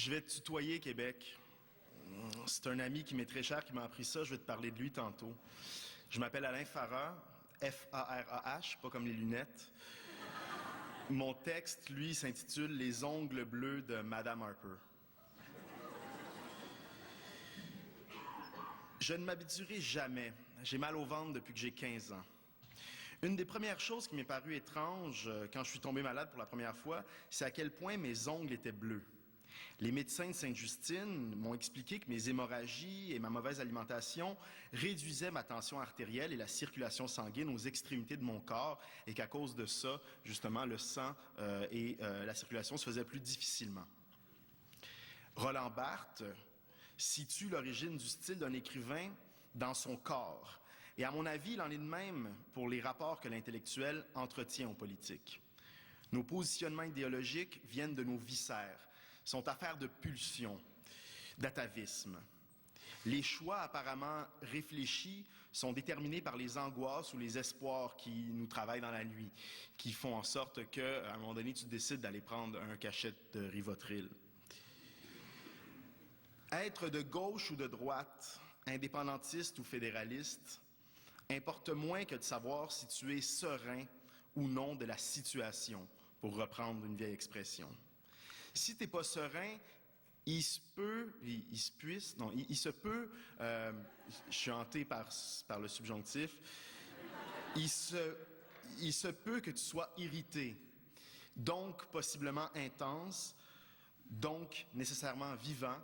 Je vais te tutoyer, Québec. C'est un ami qui m'est très cher qui m'a appris ça. Je vais te parler de lui tantôt. Je m'appelle Alain Farah, F-A-R-A-H, pas comme les lunettes. Mon texte, lui, s'intitule « Les ongles bleus de Madame Harper ». Je ne m'habituerai jamais. J'ai mal au ventre depuis que j'ai 15 ans. Une des premières choses qui m'est parue étrange quand je suis tombé malade pour la première fois, c'est à quel point mes ongles étaient bleus. Les médecins de Sainte-Justine m'ont expliqué que mes hémorragies et ma mauvaise alimentation réduisaient ma tension artérielle et la circulation sanguine aux extrémités de mon corps et qu'à cause de ça, justement, le sang et la circulation se faisaient plus difficilement. Roland Barthes situe l'origine du style d'un écrivain dans son corps. Et à mon avis, il en est de même pour les rapports que l'intellectuel entretient aux politiques. Nos positionnements idéologiques viennent de nos viscères, sont affaires de pulsion, d'atavisme. Les choix apparemment réfléchis sont déterminés par les angoisses ou les espoirs qui nous travaillent dans la nuit, qui font en sorte qu'à un moment donné, tu décides d'aller prendre un cachet de Rivotril. Être de gauche ou de droite, indépendantiste ou fédéraliste, importe moins que de savoir si tu es serein ou non de la situation, pour reprendre une vieille expression. Si tu n'es pas serein, il se peut, je suis hanté par le subjonctif, il se peut que tu sois irrité, donc possiblement intense, donc nécessairement vivant,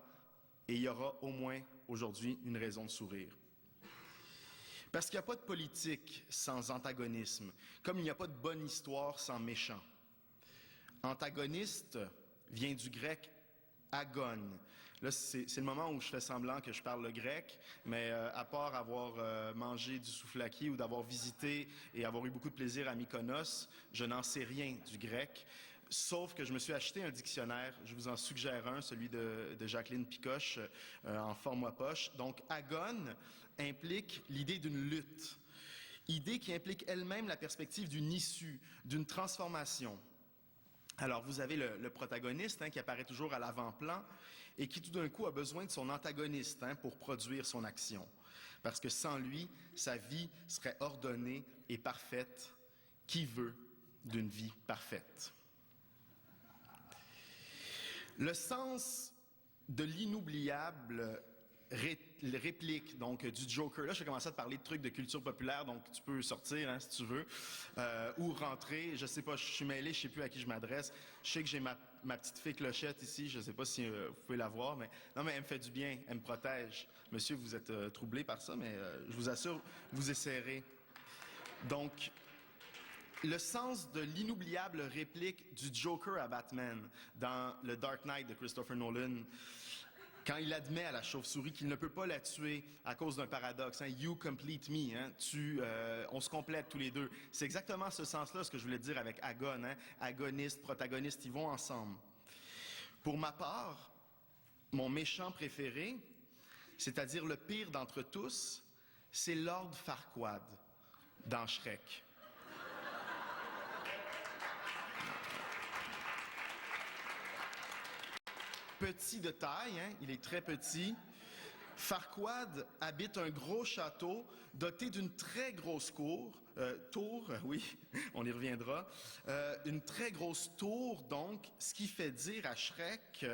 et il y aura au moins aujourd'hui une raison de sourire. Parce qu'il n'y a pas de politique sans antagonisme, comme il n'y a pas de bonne histoire sans méchant. Antagoniste vient du grec agone. Là, c'est le moment où je fais semblant que je parle le grec, mais à part avoir mangé du souvlaki ou d'avoir visité et avoir eu beaucoup de plaisir à Mykonos, je n'en sais rien du grec. Sauf que je me suis acheté un dictionnaire, je vous en suggère un, celui de Jacqueline Picoche, en format poche. Donc, agone implique l'idée d'une lutte, idée qui implique elle-même la perspective d'une issue, d'une transformation. Alors, vous avez le protagoniste qui apparaît toujours à l'avant-plan et qui tout d'un coup a besoin de son antagoniste pour produire son action. Parce que sans lui, sa vie serait ordonnée et parfaite. Qui veut d'une vie parfaite? Le sens de l'inoubliable réplique donc du Joker. Là, je vais commencer à te parler de trucs de culture populaire, donc tu peux sortir si tu veux, ou rentrer. Je sais pas, je suis mêlé, je sais plus à qui je m'adresse. Je sais que j'ai ma petite fée Clochette ici, je sais pas si vous pouvez la voir, mais non, mais elle me fait du bien, elle me protège. Monsieur, vous êtes troublé par ça, mais je vous assure, vous essaierez. Donc, le sens de l'inoubliable réplique du Joker à Batman dans le Dark Knight de Christopher Nolan, quand il admet à la chauve-souris qu'il ne peut pas la tuer à cause d'un paradoxe. You complete me. On se complète tous les deux. C'est exactement ce sens-là, ce que je voulais dire avec agone. Agoniste, protagoniste, ils vont ensemble. Pour ma part, mon méchant préféré, c'est-à-dire le pire d'entre tous, c'est Lord Farquaad dans Shrek. Petit de taille, il est très petit. Farquaad habite un gros château doté d'une très grosse tour, oui, on y reviendra, une très grosse tour, donc, ce qui fait dire à Shrek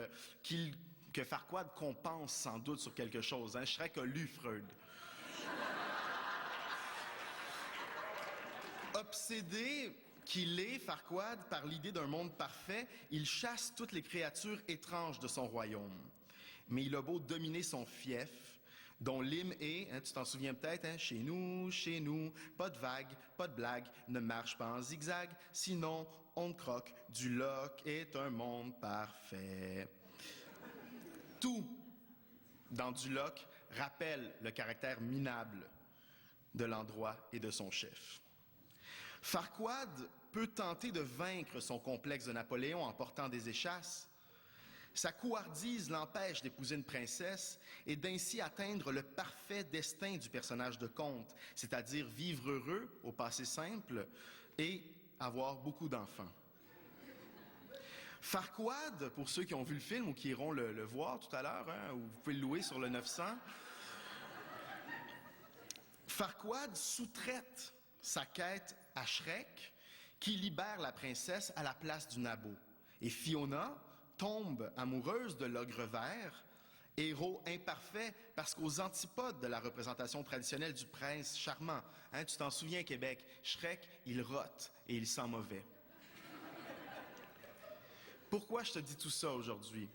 que Farquaad compense sans doute sur quelque chose. Shrek a lu Freud. Obsédé qu'il est, Farquaad, par l'idée d'un monde parfait, il chasse toutes les créatures étranges de son royaume. Mais il a beau dominer son fief, dont l'hymne est, tu t'en souviens peut-être, chez nous, pas de vague, pas de blague, ne marche pas en zigzag, sinon on te croque, du loch est un monde parfait. Tout dans du loch rappelle le caractère minable de l'endroit et de son chef. Farquaad peut tenter de vaincre son complexe de Napoléon en portant des échasses. Sa couardise l'empêche d'épouser une princesse et d'ainsi atteindre le parfait destin du personnage de conte, c'est-à-dire vivre heureux au passé simple et avoir beaucoup d'enfants. Farquaad, pour ceux qui ont vu le film ou qui iront le voir tout à l'heure, hein, ou vous pouvez le louer sur le 900, Farquaad sous-traite sa quête à Shrek, qui libère la princesse à la place du nabot. Et Fiona tombe amoureuse de l'ogre vert, héros imparfait, parce qu'aux antipodes de la représentation traditionnelle du prince charmant. Hein, tu t'en souviens, Québec, Shrek, il rote et il sent mauvais. Pourquoi je te dis tout ça aujourd'hui?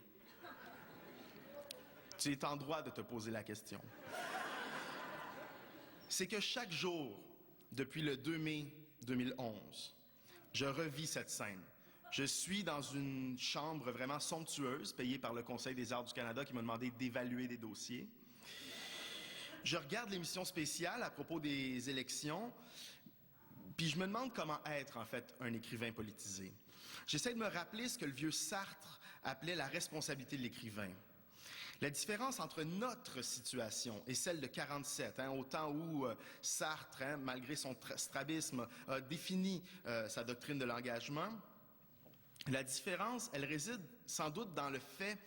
Tu es en droit de te poser la question. C'est que chaque jour, depuis le 2 mai 2011, je revis cette scène. Je suis dans une chambre vraiment somptueuse, payée par le Conseil des arts du Canada qui m'a demandé d'évaluer des dossiers. Je regarde l'émission spéciale à propos des élections, puis je me demande comment être, en fait, un écrivain politisé. J'essaie de me rappeler ce que le vieux Sartre appelait la responsabilité de l'écrivain. La différence entre notre situation et celle de 47, au temps où Sartre, malgré son strabisme, a défini sa doctrine de l'engagement, la différence, elle réside sans doute dans le fait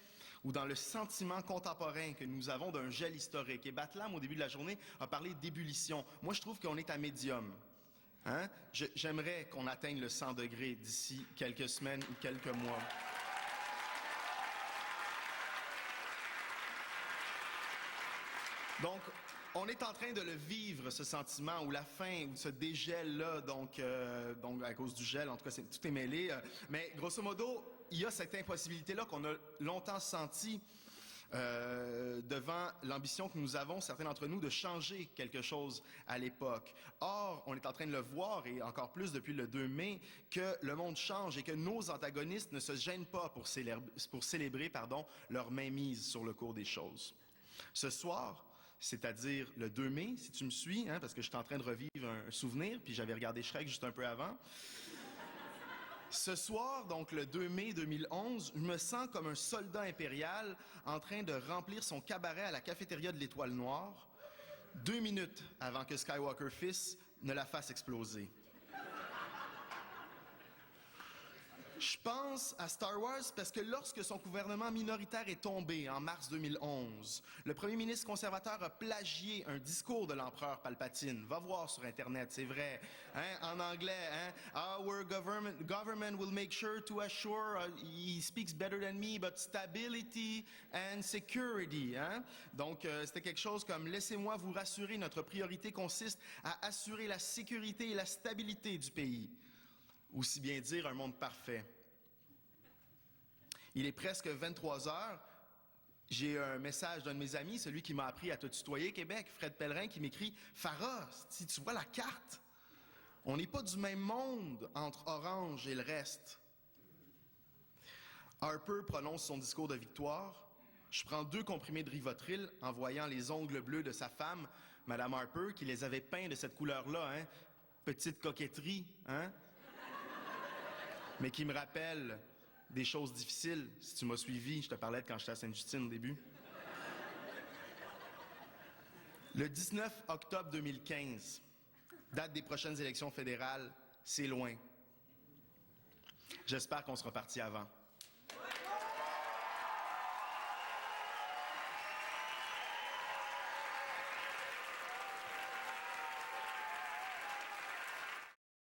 ou dans le sentiment contemporain que nous avons d'un gel historique. Et Batlam, au début de la journée, a parlé d'ébullition. Moi, je trouve qu'on est à médium. J'aimerais qu'on atteigne le 100 degrés d'ici quelques semaines ou quelques mois. Donc, on est en train de le vivre, ce sentiment, ou la fin, ou ce dégel-là, donc à cause du gel, en tout cas, tout est mêlé. Mais grosso modo, il y a cette impossibilité-là qu'on a longtemps sentie devant l'ambition que nous avons, certains d'entre nous, de changer quelque chose à l'époque. Or, on est en train de le voir, et encore plus depuis le 2 mai, que le monde change et que nos antagonistes ne se gênent pas pour célébrer leur mainmise sur le cours des choses. Ce soir, c'est-à-dire le 2 mai, si tu me suis, parce que je suis en train de revivre un souvenir, puis j'avais regardé Shrek juste un peu avant. Ce soir, donc le 2 mai 2011, je me sens comme un soldat impérial en train de remplir son cabaret à la cafétéria de l'Étoile Noire, 2 minutes avant que Skywalker fils ne la fasse exploser. Je pense à Star Wars parce que lorsque son gouvernement minoritaire est tombé en mars 2011, le premier ministre conservateur a plagié un discours de l'empereur Palpatine. Va voir sur Internet, c'est vrai. En anglais, Our government will make sure to assure, he speaks better than me, but stability and security. Donc, c'était quelque chose comme « Laissez-moi vous rassurer, notre priorité consiste à assurer la sécurité et la stabilité du pays. » Aussi bien dire un monde parfait. Il est presque 23 heures. J'ai un message d'un de mes amis, celui qui m'a appris à te tutoyer, Québec, Fred Pellerin, qui m'écrit « Farah, si tu vois la carte, on n'est pas du même monde entre Orange et le reste. » Harper prononce son discours de victoire. Je prends 2 comprimés de Rivotril en voyant les ongles bleus de sa femme, Mme Harper, qui les avait peints de cette couleur-là, Petite coquetterie, mais qui me rappelle des choses difficiles. Si tu m'as suivi, je te parlais de quand j'étais à Sainte-Justine au début. Le 19 octobre 2015, date des prochaines élections fédérales, c'est loin. J'espère qu'on sera parti avant.